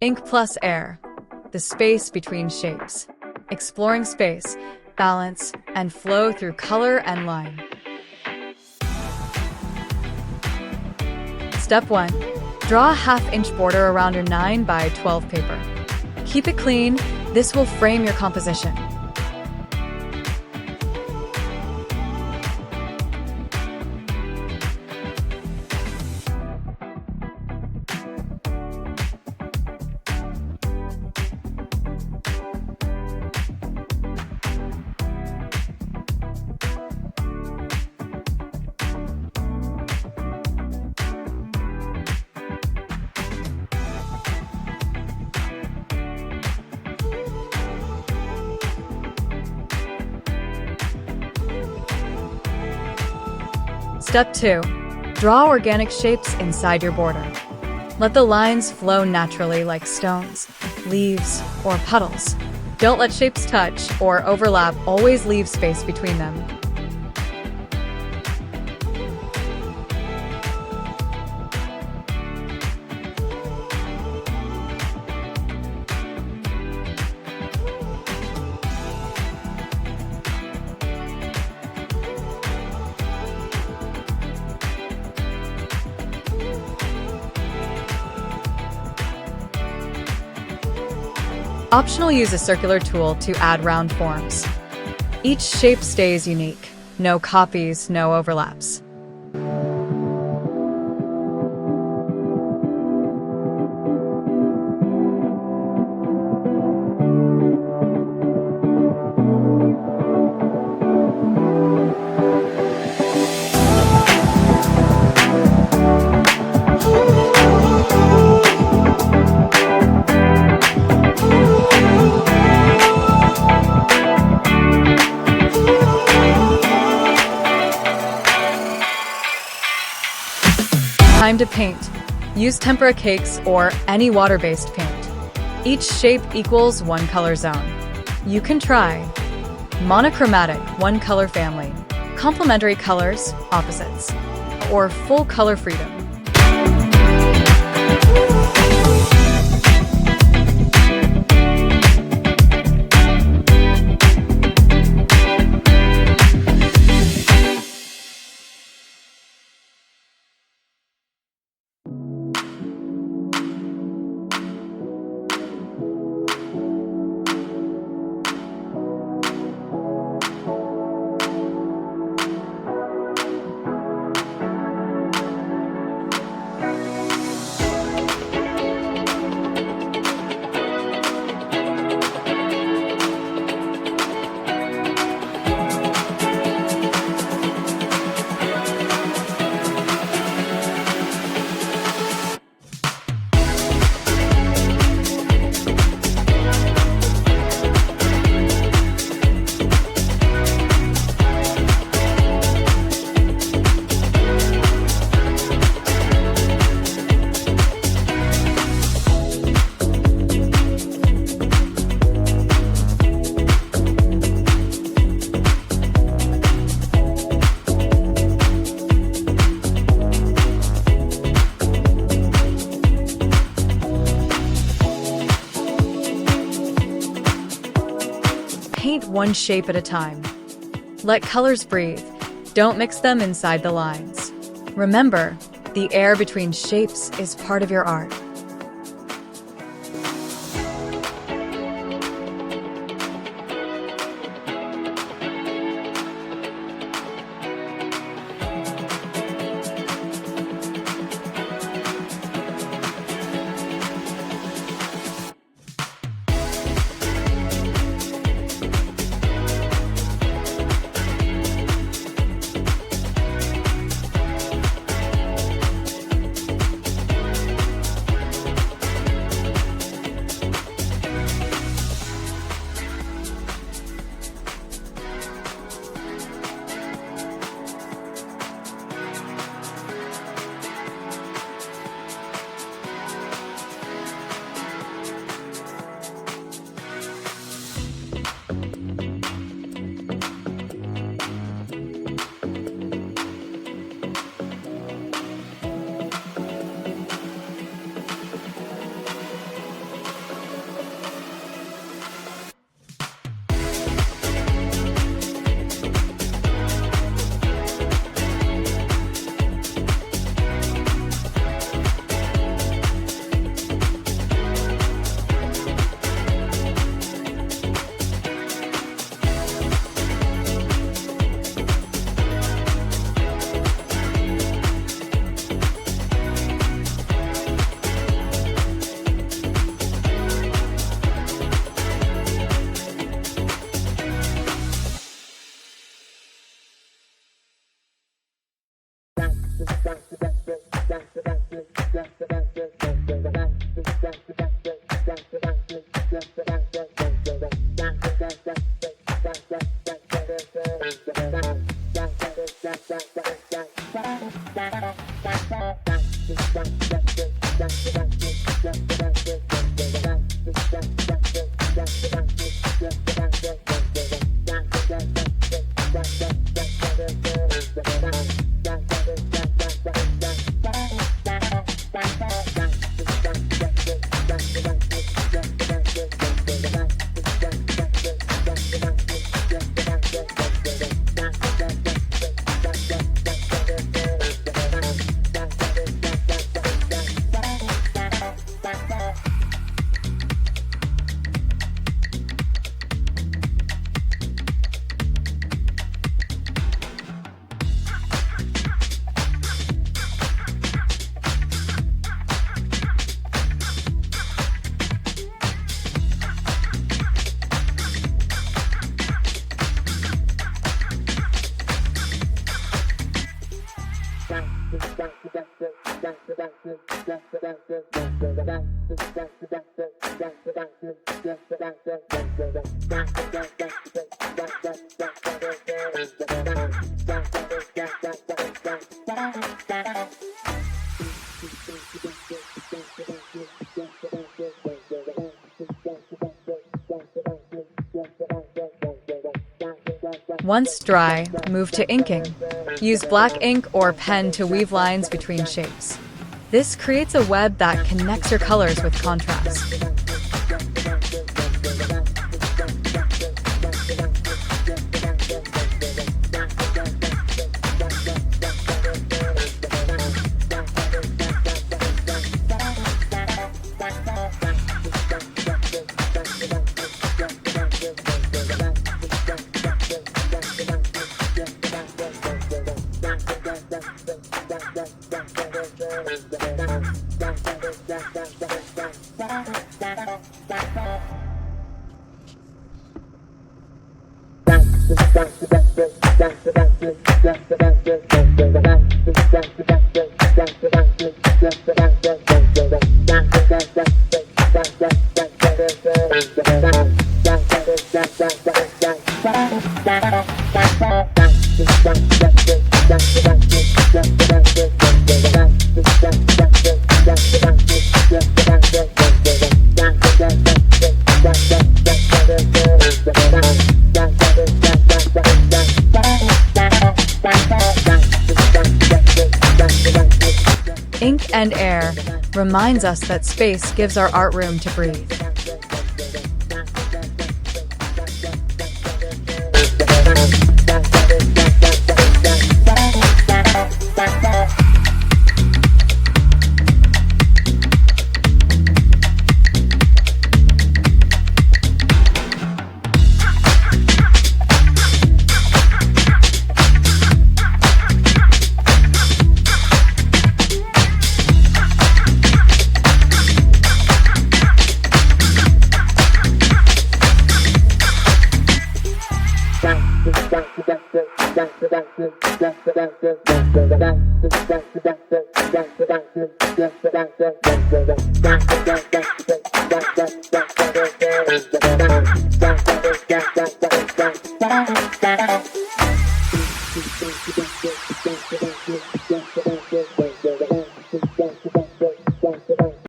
Ink plus air, the space between shapes. Exploring space, balance, and flow through color and line. Step 1. Draw a half-inch border around your 9 by 12 paper. Keep it clean, this will frame your composition. Step 2. Draw organic shapes inside your border. Let the lines flow naturally like stones, leaves, or puddles. Don't let shapes touch or overlap, always leave space between them. Optional, use a circular tool to add round forms. Each shape stays unique. No copies, no overlaps. Time to paint. Use tempera cakes or any water-based paint. Each shape equals one color zone. You can try monochromatic, one color family, complementary colors, opposites, or full color freedom. Paint one shape at a time. Let colors breathe. Don't mix them inside the lines. Remember, the air between shapes is part of your art. Once dry, move to inking. Use black ink or pen to weave lines between shapes. This creates a web that connects your colors with contrast. Ink and air reminds us that space gives our art room to breathe.